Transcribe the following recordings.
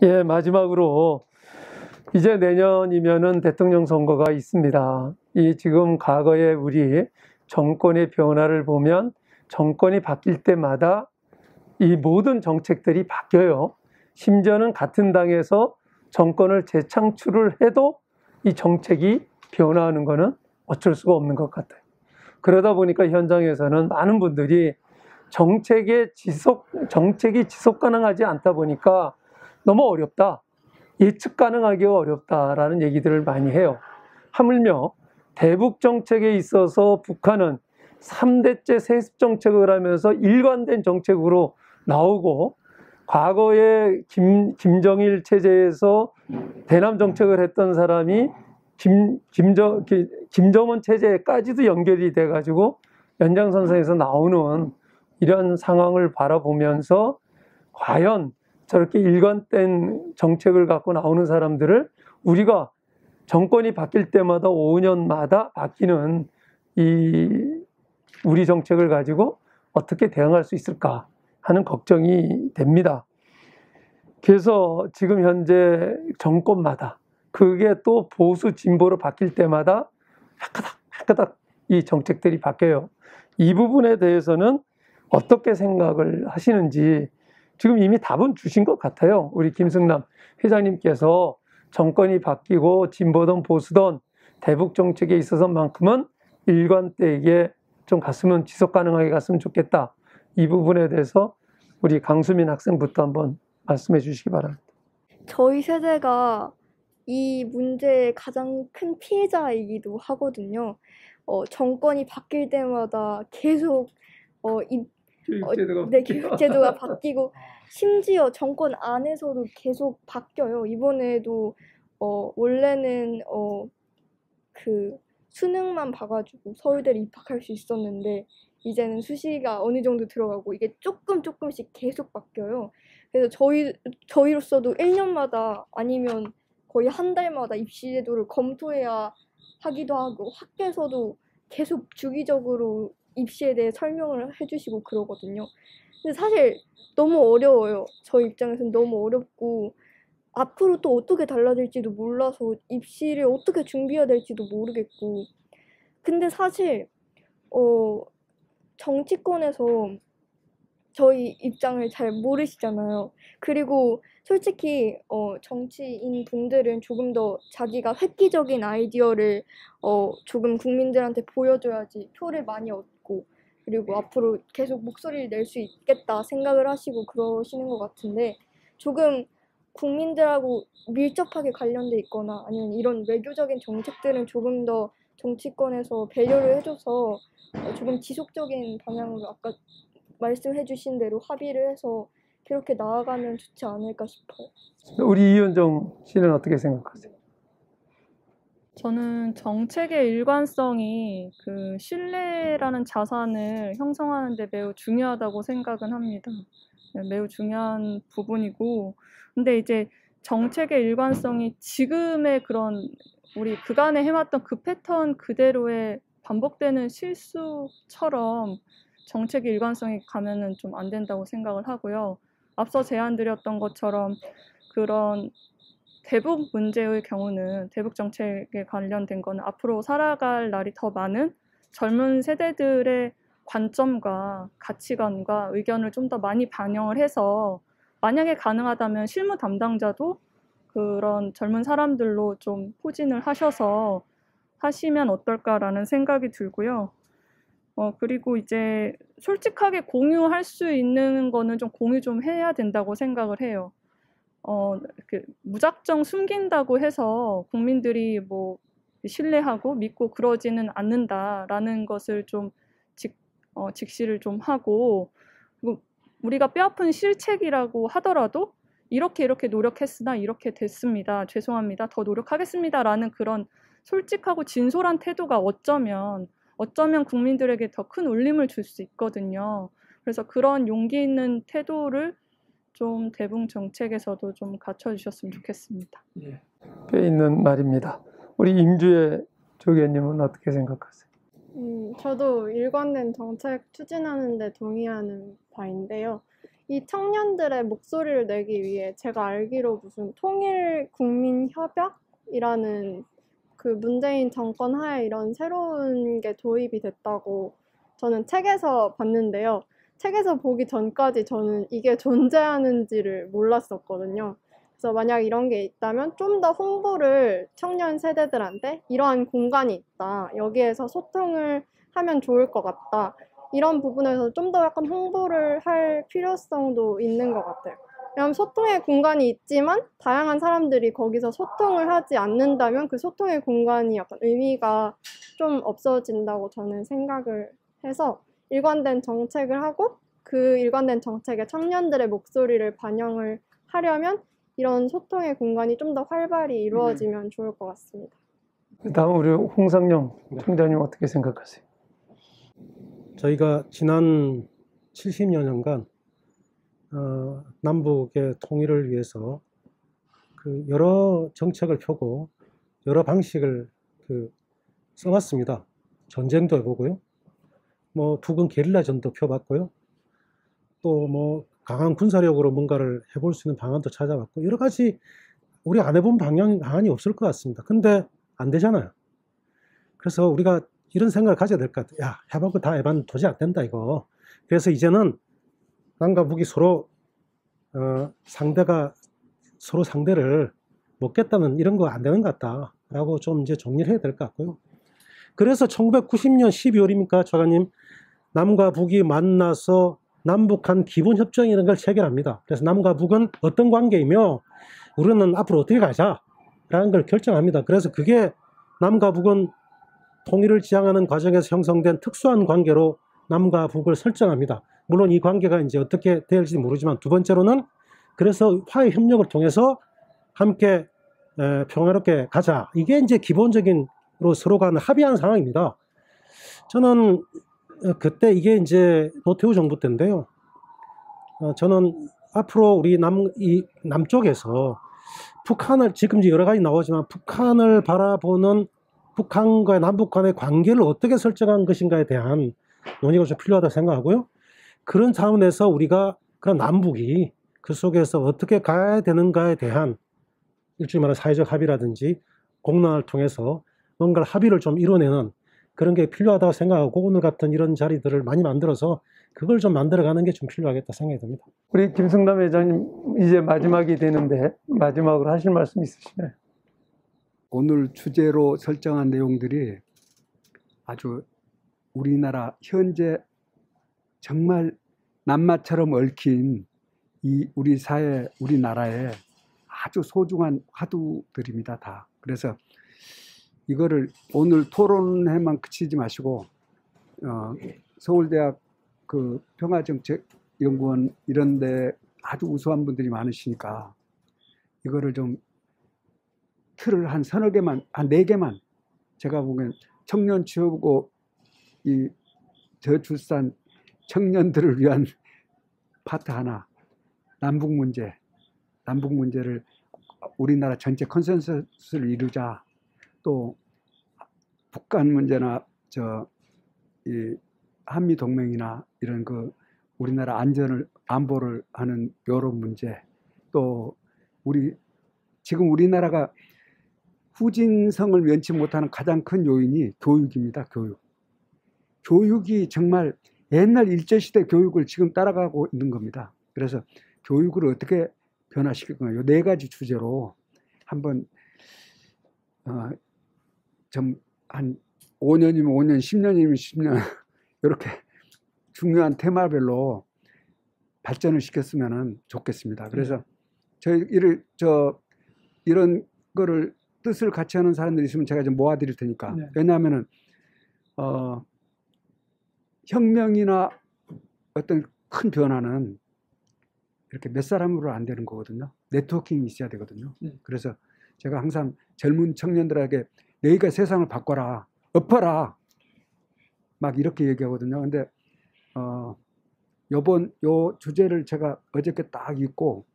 예, 마지막으로 이제 내년이면은 대통령 선거가 있습니다. 이 지금 과거에 우리 정권의 변화를 보면 정권이 바뀔 때마다 이 모든 정책들이 바뀌어요. 심지어는 같은 당에서 정권을 재창출을 해도 이 정책이 변화하는 것은 어쩔 수가 없는 것 같아요. 그러다 보니까 현장에서는 많은 분들이 정책이 지속 가능하지 않다 보니까 너무 어렵다. 예측 가능하기가 어렵다라는 얘기들을 많이 해요. 하물며 대북 정책에 있어서 북한은 3대째 세습 정책을 하면서 일관된 정책으로 나오고, 과거에 김정일 체제에서 대남 정책을 했던 사람이 김정은 체제까지도 연결이 돼가지고 연장선상에서 나오는 이런 상황을 바라보면서 과연 저렇게 일관된 정책을 갖고 나오는 사람들을 우리가 정권이 바뀔 때마다 5년마다 바뀌는 이 우리 정책을 가지고 어떻게 대응할 수 있을까 하는 걱정이 됩니다. 그래서 지금 현재 정권마다 그게 또 보수 진보로 바뀔 때마다 하까닥 이 정책들이 바뀌어요. 이 부분에 대해서는 어떻게 생각을 하시는지 지금 이미 답은 주신 것 같아요. 우리 김승남 회장님께서 정권이 바뀌고 진보든 보수든 대북 정책에 있어서만큼은 일관되게 좀 갔으면, 지속 가능하게 갔으면 좋겠다. 이 부분에 대해서 우리 강수민 학생부터 한번 말씀해 주시기 바랍니다. 저희 세대가 이 문제의 가장 큰 피해자이기도 하거든요. 정권이 바뀔 때마다 계속 교육제도가 바뀌고, 심지어 정권 안에서도 계속 바뀌어요. 이번에도 원래는 그 수능만 봐가지고 서울대를 입학할 수 있었는데 이제는 수시가 어느 정도 들어가고 이게 조금씩 계속 바뀌어요. 그래서 저희로서도 1년마다 아니면 거의 한 달마다 입시 제도를 검토해야 하기도 하고, 학교에서도 계속 주기적으로 입시에 대해 설명을 해주시고 그러거든요. 근데 사실 너무 어려워요. 저희 입장에서는 너무 어렵고, 앞으로 또 어떻게 달라질지도 몰라서 입시를 어떻게 준비해야 될지도 모르겠고. 근데 사실 정치권에서 저희 입장을 잘 모르시잖아요. 그리고 솔직히 정치인 분들은 조금 더 자기가 획기적인 아이디어를 조금 국민들한테 보여줘야지 표를 많이 얻고, 그리고 앞으로 계속 목소리를 낼 수 있겠다 생각을 하시고 그러시는 것 같은데, 조금 국민들하고 밀접하게 관련돼 있거나 아니면 이런 외교적인 정책들은 조금 더 정치권에서 배려를 해줘서 조금 지속적인 방향으로 아까 말씀해 주신 대로 합의를 해서 그렇게 나아가면 좋지 않을까 싶어요. 우리 이현정 씨는 어떻게 생각하세요? 저는 정책의 일관성이 그 신뢰라는 자산을 형성하는 데 매우 중요하다고 생각은 합니다. 매우 중요한 부분이고, 근데 이제 정책의 일관성이 지금의 그런 우리 그간에 해왔던 그 패턴 그대로의 반복되는 실수처럼 정책의 일관성이 가면은 좀 안 된다고 생각을 하고요. 앞서 제안드렸던 것처럼 그런 대북 문제의 경우는, 대북 정책에 관련된 거는 앞으로 살아갈 날이 더 많은 젊은 세대들의 관점과 가치관과 의견을 좀 더 많이 반영을 해서, 만약에 가능하다면 실무 담당자도 그런 젊은 사람들로 좀 포진을 하셔서 하시면 어떨까라는 생각이 들고요. 그리고 이제 솔직하게 공유할 수 있는 거는 좀 공유 좀 해야 된다고 생각을 해요. 무작정 숨긴다고 해서 국민들이 뭐 신뢰하고 믿고 그러지는 않는다라는 것을 좀 직시를 좀 하고, 그리고 우리가 뼈아픈 실책이라고 하더라도 이렇게 노력했으나 이렇게 됐습니다. 죄송합니다. 더 노력하겠습니다라는 그런 솔직하고 진솔한 태도가 어쩌면 국민들에게 더 큰 울림을 줄 수 있거든요. 그래서 그런 용기 있는 태도를 좀 대북 정책에서도 좀 갖춰주셨으면 좋겠습니다. 예, 꽤 있는 말입니다. 우리 임주혜 조교님은 어떻게 생각하세요? 저도 일관된 정책 추진하는 데 동의하는 바인데요. 이 청년들의 목소리를 내기 위해 제가 알기로 무슨 통일국민협약이라는 그 문재인 정권 하에 이런 새로운 게 도입이 됐다고 저는 책에서 봤는데요. 책에서 보기 전까지 저는 이게 존재하는지를 몰랐었거든요. 그래서 만약 이런 게 있다면 좀 더 홍보를 청년 세대들한테 이러한 공간이 있다. 여기에서 소통을 하면 좋을 것 같다. 이런 부분에서 좀 더 약간 홍보를 할 필요성도 있는 것 같아요. 왜냐하면 소통의 공간이 있지만 다양한 사람들이 거기서 소통을 하지 않는다면 그 소통의 공간이 약간 의미가 좀 없어진다고 저는 생각을 해서 일관된 정책을 하고 그 일관된 정책에 청년들의 목소리를 반영을 하려면 이런 소통의 공간이 좀 더 활발히 이루어지면 좋을 것 같습니다. 다음 우리 홍상영 총장님 어떻게 생각하세요? 저희가 지난 70여 년간 남북의 통일을 위해서 그 여러 정책을 펴고 여러 방식을 써왔습니다. 전쟁도 해보고요. 뭐 북은 게릴라전도 펴봤고요. 또 뭐 강한 군사력으로 뭔가를 해볼 수 있는 방안도 찾아봤고 여러 가지 우리 안 해본 방안이 없을 것 같습니다. 근데 안 되잖아요. 그래서 우리가 이런 생각을 가져야 될 것 같아요. 야, 해보고 다 해봤는데 도저히 안 된다 이거. 그래서 이제는 남과 북이 서로 상대가 서로 상대를 먹겠다는 이런 거 안 되는 것 같다라고 좀 이제 정리를 해야 될 것 같고요. 그래서 1990년 12월입니까, 조가님? 남과 북이 만나서 남북한 기본협정이라는 걸 체결합니다. 그래서 남과 북은 어떤 관계이며 우리는 앞으로 어떻게 가자라는 걸 결정합니다. 그래서 그게 남과 북은 통일을 지향하는 과정에서 형성된 특수한 관계로 남과 북을 설정합니다. 물론 이 관계가 이제 어떻게 될지 모르지만 두 번째로는 그래서 화해 협력을 통해서 함께 평화롭게 가자. 이게 이제 기본적인로 서로 간에 합의한 상황입니다. 저는 그때 이게 이제 노태우 정부 때인데요. 저는 앞으로 우리 남쪽에서 북한을 지금 이제 여러 가지 나오지만 북한을 바라보는 북한과 남북 간의 관계를 어떻게 설정한 것인가에 대한 논의가 좀 필요하다고 생각하고요. 그런 차원에서 우리가 그런 남북이 그 속에서 어떻게 가야 되는가에 대한 일종의 말하는 사회적 합의라든지 공론화를 통해서 뭔가 합의를 좀 이뤄내는 그런 게 필요하다고 생각하고 오늘 같은 이런 자리들을 많이 만들어서 그걸 좀 만들어가는 게 좀 필요하겠다 생각이 듭니다. 우리 김성남 회장님 이제 마지막이 되는데 마지막으로 하실 말씀 있으시나요? 오늘 주제로 설정한 내용들이 아주 우리나라 현재 정말 낱마처럼 얽힌 이 우리 사회, 우리나라의 아주 소중한 화두들입니다, 다. 그래서 이거를 오늘 토론회만 그치지 마시고 서울대학 그 평화정책연구원 이런데 아주 우수한 분들이 많으시니까 이거를 좀 틀을 한 서너 개만, 한 네 개만 제가 보기엔 청년 취업고 이 저출산 청년들을 위한 파트 하나, 남북 문제를 우리나라 전체 컨센서스를 이루자. 또 북한 문제나 이 한미 동맹이나 이런 그 우리나라 안보를 하는 여러 문제, 또 지금 우리나라가 후진성을 면치 못하는 가장 큰 요인이 교육입니다. 교육이 정말 옛날 일제시대 교육을 지금 따라가고 있는 겁니다. 그래서 교육을 어떻게 변화시킬 건가, 이 네 가지 주제로 한번 좀 한 5년이면 5년, 10년이면 10년 이렇게 중요한 테마별로 발전을 시켰으면 좋겠습니다. 그래서 이런 거를 뜻을 같이 하는 사람들이 있으면 제가 좀 모아드릴 테니까. 네. 왜냐하면은 혁명이나 어떤 큰 변화는 이렇게 몇 사람으로 안 되는 거거든요. 네트워킹이 있어야 되거든요. 그래서 제가 항상 젊은 청년들에게 너희가 세상을 바꿔라, 엎어라, 막 이렇게 얘기하거든요. 근데 요 주제를 제가 어저께 딱 읽고,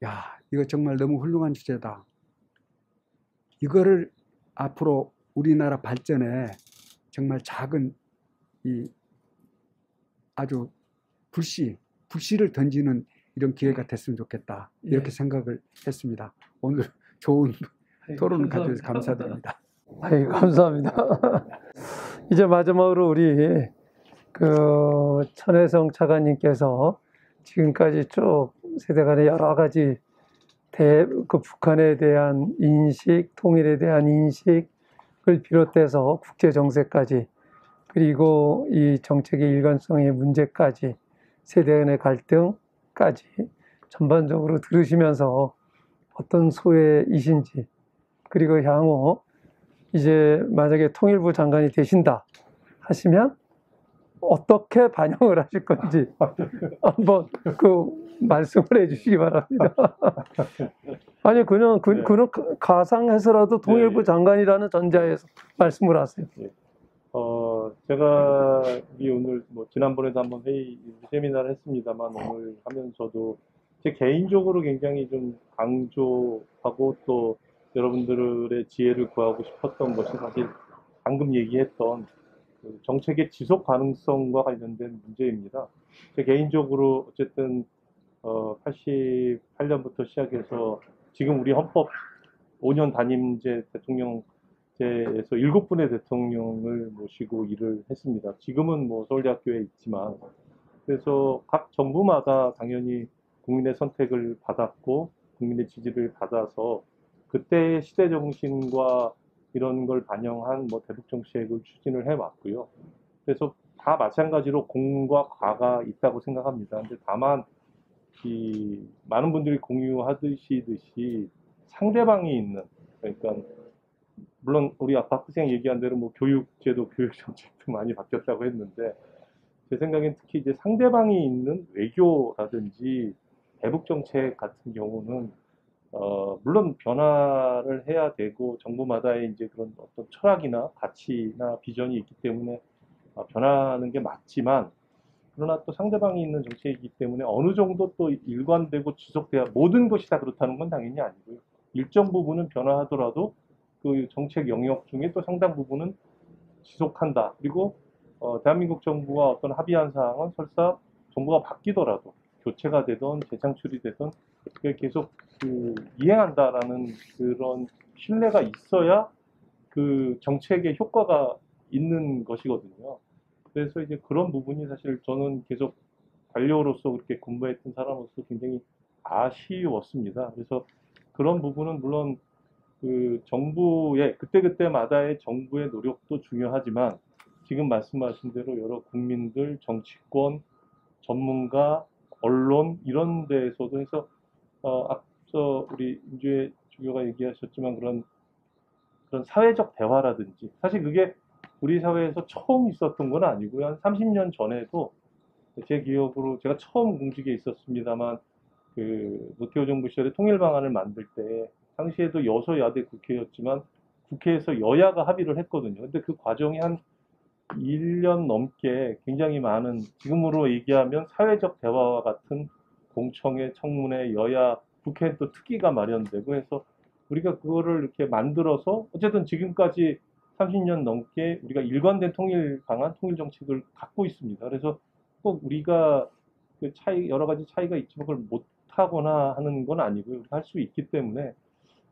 야, 이거 정말 너무 훌륭한 주제다. 이거를 앞으로 우리나라 발전에 정말 작은 이 아주 불씨, 불씨를 던지는 이런 기회가 됐으면 좋겠다. 이렇게 예. 생각을 했습니다. 오늘 좋은 토론을 가져주셔서 감사드립니다. 아이, 감사합니다. 이제 마지막으로 우리 그 천혜성 차관님께서 지금까지 쭉 세대 간의 여러 가지 그 북한에 대한 인식, 통일에 대한 인식을 비롯해서 국제 정세까지, 그리고 이 정책의 일관성의 문제까지, 세대 간의 갈등까지 전반적으로 들으시면서 어떤 소회이신지, 그리고 향후 이제 만약에 통일부 장관이 되신다 하시면 어떻게 반영을 하실 건지 한번 그 말씀을 해주시기 바랍니다. 아니 그냥 그런 가상해서라도 통일부 네. 장관이라는 전제하에서 말씀을 하세요. 제가 이 오늘 뭐 지난번에도 한번 세미나를 했습니다만 오늘 하면서도 제 개인적으로 굉장히 좀 강조하고 또 여러분들의 지혜를 구하고 싶었던 것이 사실 방금 얘기했던 그 정책의 지속 가능성과 관련된 문제입니다. 제 개인적으로 어쨌든 88년부터 시작해서 지금 우리 헌법 5년 단임제 대통령제에서 7분의 대통령을 모시고 일을 했습니다. 지금은 뭐 서울대학교에 있지만, 그래서 각 정부마다 당연히 국민의 선택을 받았고 국민의 지지를 받아서 그때의 시대 정신과 이런 걸 반영한 뭐 대북 정책을 추진을 해왔고요. 그래서 다 마찬가지로 공과 과가 있다고 생각합니다. 근데 다만 이 많은 분들이 공유하듯이 상대방이 있는, 그러니까 물론 우리 아까 학생 얘기한 대로 뭐 교육제도, 교육정책도 많이 바뀌었다고 했는데 제 생각엔 특히 이제 상대방이 있는 외교라든지 대북정책 같은 경우는 물론 변화를 해야 되고 정부마다의 이제 그런 어떤 철학이나 가치나 비전이 있기 때문에 변하는 게 맞지만, 그러나 또 상대방이 있는 정책이기 때문에 어느 정도 또 일관되고 지속돼야, 모든 것이 다 그렇다는 건 당연히 아니고요. 일정 부분은 변화하더라도 그 정책 영역 중에 또 상당 부분은 지속한다. 그리고 대한민국 정부와 어떤 합의한 사항은 설사 정부가 바뀌더라도 교체가 되던 재창출이 되던 그게 계속 이행한다라는 그런 신뢰가 있어야 그 정책의 효과가 있는 것이거든요. 그래서 이제 그런 부분이 사실 저는 계속 관료로서 그렇게 근무했던 사람으로서 굉장히 아쉬웠습니다. 그래서 그런 부분은 물론 그 정부의 그때그때마다의 정부의 노력도 중요하지만 지금 말씀하신 대로 여러 국민들, 정치권, 전문가, 언론 이런 데에서도 해서 앞서 우리 임주혜 주교가 얘기하셨지만 그런 사회적 대화라든지, 사실 그게 우리 사회에서 처음 있었던 건 아니고요. 한 30년 전에도 제 기억으로 제가 처음 공직에 있었습니다만 그 노태우 정부 시절에 통일 방안을 만들 때 당시에도 여소야대 국회였지만 국회에서 여야가 합의를 했거든요. 근데 그 과정이 한 1년 넘게 굉장히 많은, 지금으로 얘기하면 사회적 대화와 같은 공청회, 청문회, 여야, 국회에 또 특위가 마련되고 해서 우리가 그거를 이렇게 만들어서 어쨌든 지금까지 30년 넘게 우리가 일관된 통일 방안, 통일 정책을 갖고 있습니다. 그래서 꼭 우리가 그 여러 가지 차이가 있지만 그걸 못하거나 하는 건 아니고요. 할 수 있기 때문에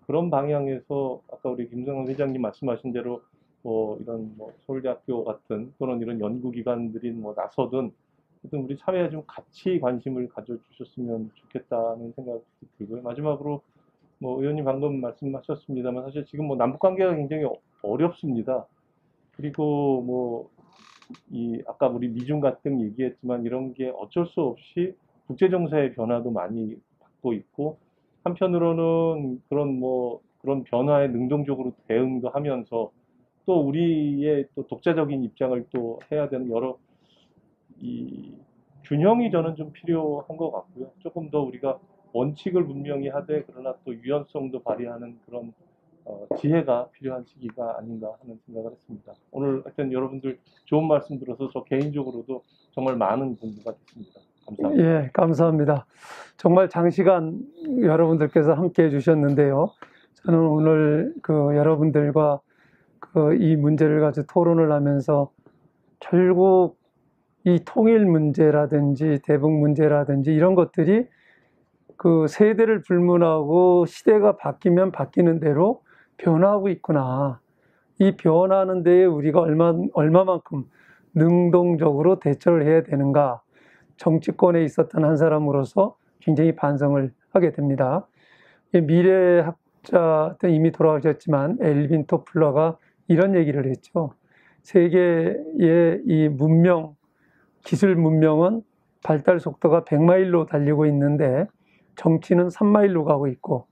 그런 방향에서 아까 우리 김성환 회장님 말씀하신 대로 뭐 이런 뭐 서울대학교 같은 또는 이런 연구기관들이 뭐 나서든 어떤 우리 사회에 좀 같이 관심을 가져주셨으면 좋겠다는 생각이 들고요. 마지막으로 뭐 의원님 방금 말씀하셨습니다만 사실 지금 뭐 남북 관계가 굉장히 어렵습니다. 그리고 뭐 아까 우리 미중 갈등 얘기했지만 이런 게 어쩔 수 없이 국제 정세의 변화도 많이 받고 있고, 한편으로는 그런 변화에 능동적으로 대응도 하면서 또 우리의 또 독자적인 입장을 또 해야 되는 여러 균형이 저는 좀 필요한 것 같고요. 조금 더 우리가 원칙을 분명히 하되 그러나 또 유연성도 발휘하는 그런 지혜가 필요한 시기가 아닌가 하는 생각을 했습니다. 오늘 하여튼 여러분들 좋은 말씀 들어서 저 개인적으로도 정말 많은 공부가 됐습니다. 감사합니다. 예, 감사합니다. 정말 장시간 여러분들께서 함께 해주셨는데요. 저는 오늘 그 여러분들과 이 문제를 가지고 토론을 하면서 결국 이 통일 문제라든지 대북 문제라든지 이런 것들이 그 세대를 불문하고 시대가 바뀌면 바뀌는 대로 변화하고 있구나. 이 변화하는 데에 우리가 얼마만큼 능동적으로 대처를 해야 되는가. 정치권에 있었던 한 사람으로서 굉장히 반성을 하게 됩니다. 미래학자 이미 돌아가셨지만 엘빈 토플러가 이런 얘기를 했죠. 세계의 이 문명, 기술 문명은 발달 속도가 100마일로 달리고 있는데 정치는 3마일로 가고 있고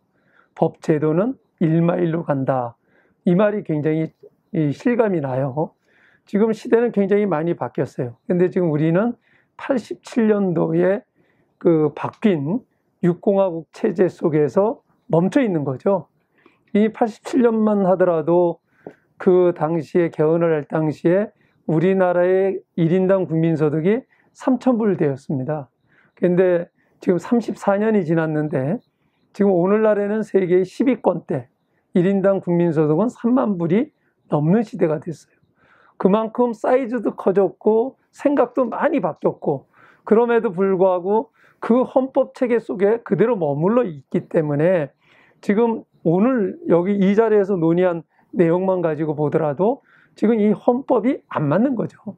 법 제도는 1마일로 간다. 이 말이 굉장히 실감이 나요. 지금 시대는 굉장히 많이 바뀌었어요. 근데 지금 우리는 87년도에 그 바뀐 육공화국 체제 속에서 멈춰 있는 거죠. 이 87년만 하더라도 그 당시에 개헌을 할 당시에 우리나라의 1인당 국민소득이 3,000불 되었습니다. 근데 지금 34년이 지났는데 지금 오늘날에는 세계 10위권대 1인당 국민소득은 3만 불이 넘는 시대가 됐어요. 그만큼 사이즈도 커졌고 생각도 많이 바뀌었고 그럼에도 불구하고 그 헌법 체계 속에 그대로 머물러 있기 때문에 지금 오늘 여기 이 자리에서 논의한 내용만 가지고 보더라도 지금 이 헌법이 안 맞는 거죠.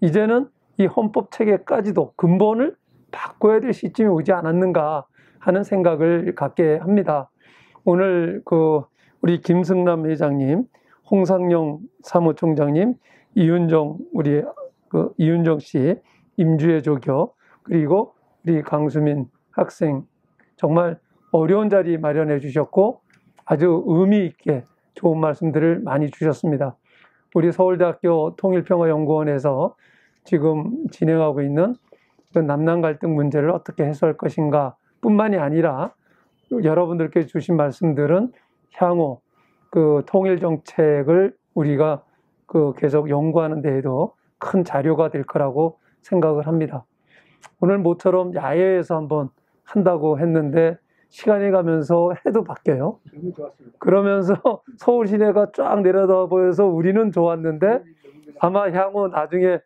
이제는 이 헌법 체계까지도 근본을 바꿔야 될 시점이 오지 않았는가 하는 생각을 갖게 합니다. 오늘 우리 김승남 회장님, 홍상영 사무총장님, 이윤정 이윤정 씨, 임주혜 조교, 그리고 우리 강수민 학생 정말 어려운 자리 마련해 주셨고 아주 의미 있게 좋은 말씀들을 많이 주셨습니다. 우리 서울대학교 통일평화연구원에서 지금 진행하고 있는 그 남남 갈등 문제를 어떻게 해소할 것인가 뿐만이 아니라 여러분들께 주신 말씀들은 향후 그 통일 정책을 우리가 계속 연구하는 데에도 큰 자료가 될 거라고 생각을 합니다. 오늘 모처럼 야외에서 한번 한다고 했는데 시간이 가면서 해도 바뀌어요. 그러면서 서울 시내가 쫙 내려다 보여서 우리는 좋았는데 아마 향후 나중에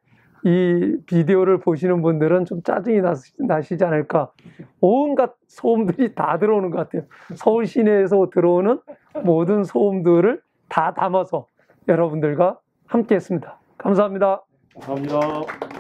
이 비디오를 보시는 분들은 좀 짜증이 나시지 않을까. 온갖 소음들이 다 들어오는 것 같아요. 서울 시내에서 들어오는 모든 소음들을 다 담아서 여러분들과 함께 했습니다. 감사합니다. 감사합니다.